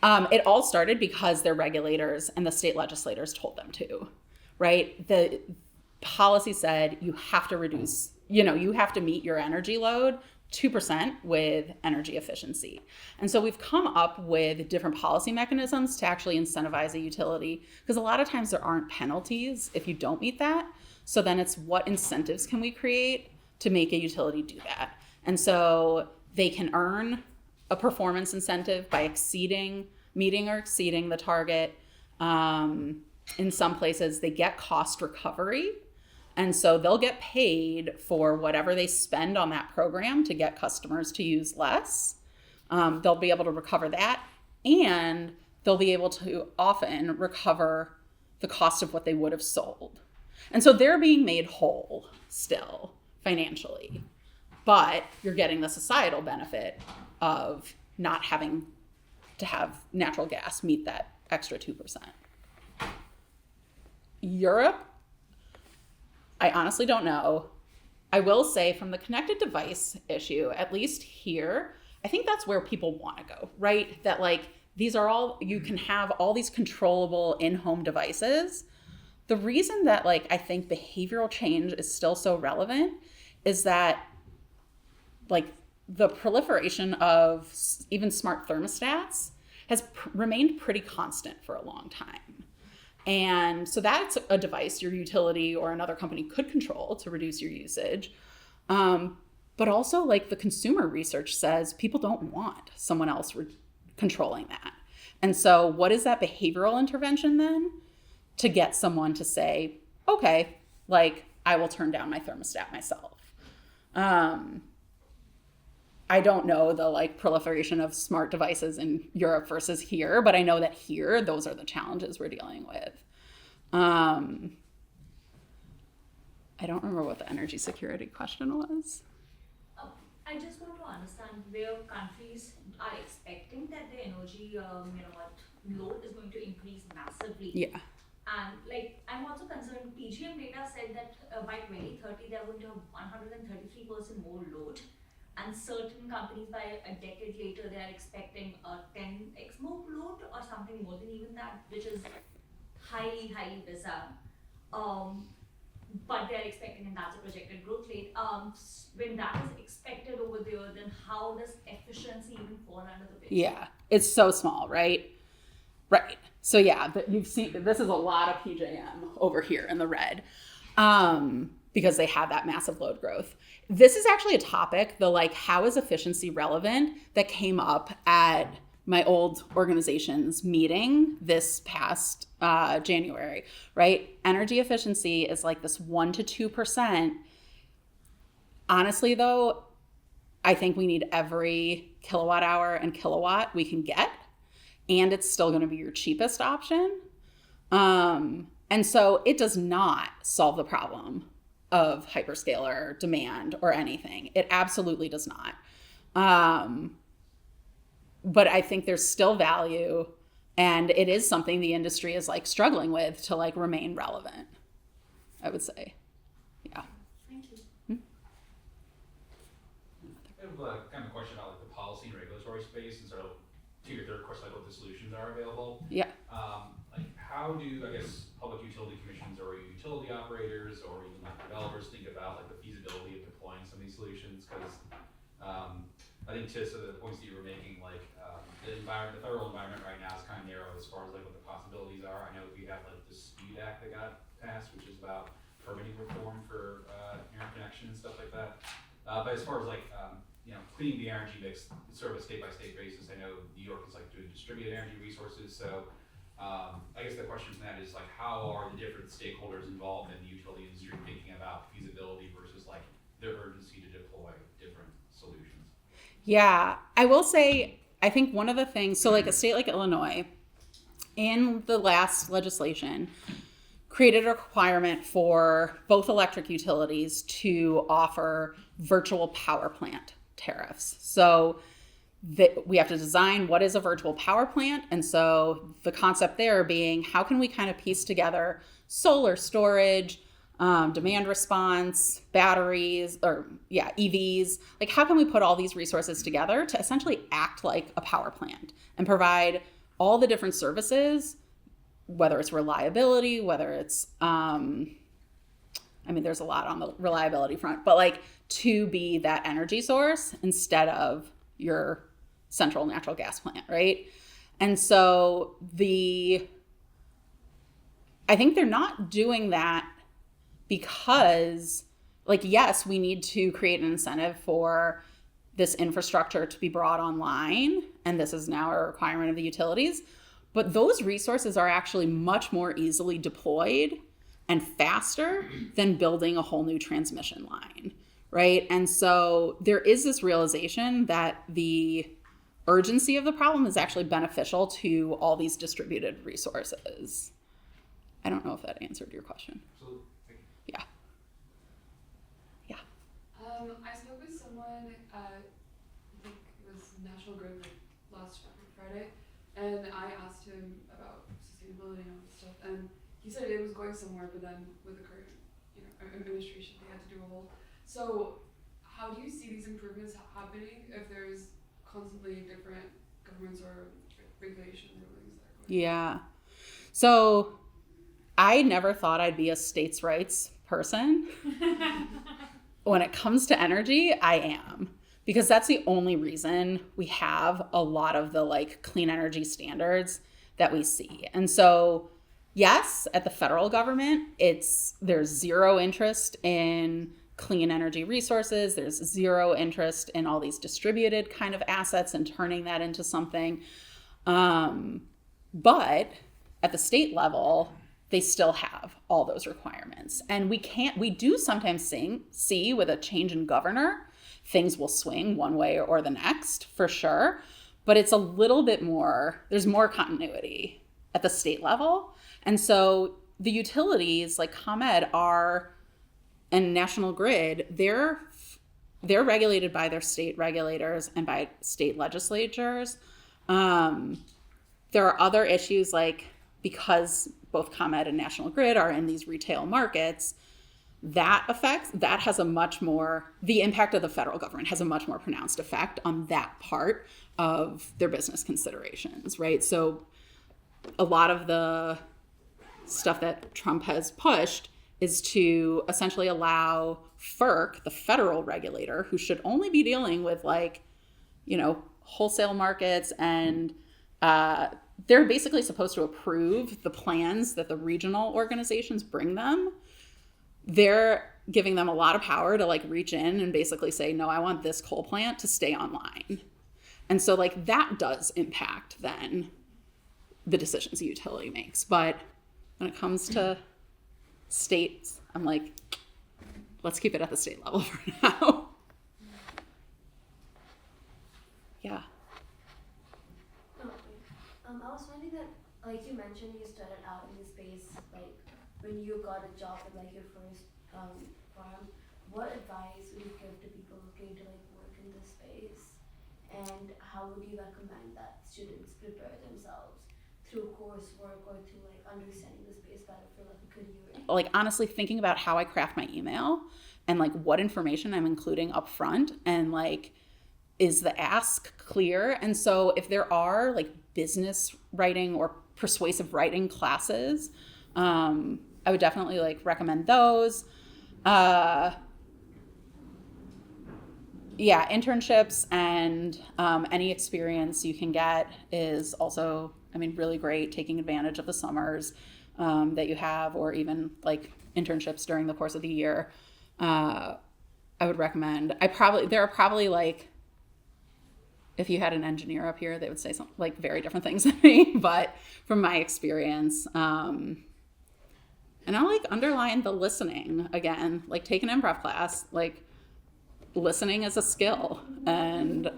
It all started because their regulators and the state legislators told them to, right? The policy said you have to reduce, you have to meet your energy load 2% with energy efficiency. And so we've come up with different policy mechanisms to actually incentivize a utility, because a lot of times there aren't penalties if you don't meet that. So then it's what incentives can we create to make a utility do that? And so they can earn a performance incentive by meeting or exceeding the target. In some places, they get cost recovery. And so they'll get paid for whatever they spend on that program to get customers to use less. They'll be able to recover that, and they'll be able to often recover the cost of what they would have sold. And so they're being made whole still financially, but you're getting the societal benefit of not having to have natural gas meet that extra 2%. Europe, I honestly don't know. I will say from the connected device issue, at least here, I think that's where people want to go, right? That these are all, you can have all these controllable in-home devices. The reason that I think behavioral change is still so relevant is that the proliferation of even smart thermostats has remained pretty constant for a long time. And so that's a device your utility or another company could control to reduce your usage. But also the consumer research says people don't want someone else controlling that. And so what is that behavioral intervention then to get someone to say, okay, I will turn down my thermostat myself. I don't know the proliferation of smart devices in Europe versus here, but I know that here, those are the challenges we're dealing with. I don't remember what the energy security question was. I just want to understand where countries are expecting that the energy, load is going to increase massively. Yeah. And I'm also concerned, PGM data said that by 2030, they're going to have 133% more load. And certain companies by a decade later, they are expecting a 10x more load or something more than even that, which is highly bizarre. But they're expecting, and that's a projected growth rate. When that is expected over there, then how does efficiency even fall under the picture? Yeah, it's so small, right? Right. So yeah, you've seen, this is a lot of PJM over here in the red, because they had that massive load growth. This is actually a topic, how is efficiency relevant, that came up at my old organization's meeting this past January, right? Energy efficiency is this 1 to 2%. Honestly, though, I think we need every kilowatt hour and kilowatt we can get, and it's still going to be your cheapest option. And so it does not solve the problem of hyperscaler demand or anything. It absolutely does not. But I think there's still value, and it is something the industry is struggling with to remain relevant, I would say. Yeah. Thank you. I have a kind of question about the policy and regulatory space, and sort of to your third question, what the solutions are available. Yeah. How do, I guess, public utility commissions or utility operators or even developers think about the feasibility of deploying some of these solutions? Because I think to some of the points that you were making, the federal environment right now is kind of narrow as far as what the possibilities are. I know we have the SPEED Act that got passed, which is about permitting reform for interconnection and stuff like that. But as far as like cleaning the energy mix, it's sort of a state by state basis. I know New York is like doing distributed energy resources, so I guess the question from that is like, how are the different stakeholders involved in the utility industry thinking about feasibility versus like the urgency to deploy different solutions? Yeah, I will say, I think one of the things, so like a state like Illinois, in the last legislation, created a requirement for both electric utilities to offer virtual power plant tariffs. So we have to design what is a virtual power plant. And so the concept there being, how can we kind of piece together solar storage, demand response, batteries, EVs, like how can we put all these resources together to essentially act like a power plant and provide all the different services, whether it's reliability, whether it's, there's a lot on the reliability front, but like to be that energy source instead of your central natural gas plant, right? And so I think they're not doing that because, like, yes, we need to create an incentive for this infrastructure to be brought online, and this is now a requirement of the utilities, but those resources are actually much more easily deployed and faster than building a whole new transmission line, right? And so there is this realization that the urgency of the problem is actually beneficial to all these distributed resources. I don't know if that answered your question. Absolutely. Thank you. Yeah. Yeah. I spoke with someone, I think it was National Grid last Friday, and I asked him about sustainability and all this stuff, and he said it was going somewhere, but then with the current, administration, they had to do a whole. So, how do you see these improvements happening if there's constantly different governments or regulation rulings that are going? Yeah. So, I never thought I'd be a states' rights person. When it comes to energy, I am. Because that's the only reason we have a lot of the like clean energy standards that we see. And so, yes, at the federal government, there's zero interest in clean energy resources. There's zero interest in all these distributed kind of assets and turning that into something. But at the state level, they still have all those requirements. And we do sometimes see with a change in governor, things will swing one way or the next for sure. But it's a little bit more, there's more continuity at the state level. And so the utilities like ComEd and National Grid, they're regulated by their state regulators and by state legislatures. There are other issues like, because both ComEd and National Grid are in these retail markets, the impact of the federal government has a much more pronounced effect on that part of their business considerations, right? So a lot of the stuff that Trump has pushed is to essentially allow FERC, the federal regulator, who should only be dealing with wholesale markets, and they're basically supposed to approve the plans that the regional organizations bring them. They're giving them a lot of power to reach in and basically say, no, I want this coal plant to stay online. And so that does impact then the decisions the utility makes. But when it comes to states, I'm like, let's keep it at the state level for now. Yeah. I was wondering that, like you mentioned, you started out in this space, when you got a job at your first farm. What advice would you give to people looking to work in this space, and how would you recommend that students prepare themselves through coursework or through understanding the space better for a career? Honestly, thinking about how I craft my email and what information I'm including up front, and is the ask clear? And so if there are business writing or persuasive writing classes, I would definitely recommend those. Internships and any experience you can get is also, really great. Taking advantage of the summers, that you have, or even like internships during the course of the year, I would recommend. There are probably like, if you had an engineer up here, they would say something like very different things than me, but from my experience, and I'll like underline the listening again, like take an improv class, like listening is a skill, and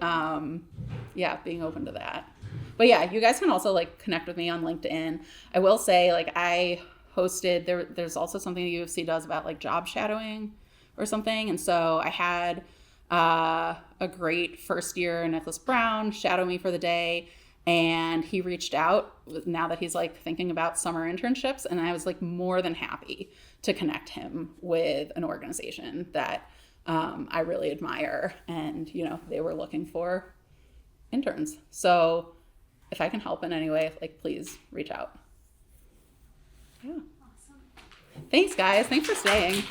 yeah, being open to that. But yeah, you guys can also like connect with me on LinkedIn. I will say, like, I hosted, there's also something the UFC does about like job shadowing or something. And so I had a great first year, Nicholas Brown, shadow me for the day. And he reached out now that he's like thinking about summer internships. And I was like more than happy to connect him with an organization that I really admire. And, you know, they were looking for interns. So if I can help in any way, like, please reach out. Yeah. Awesome. Thanks, guys. Thanks for staying.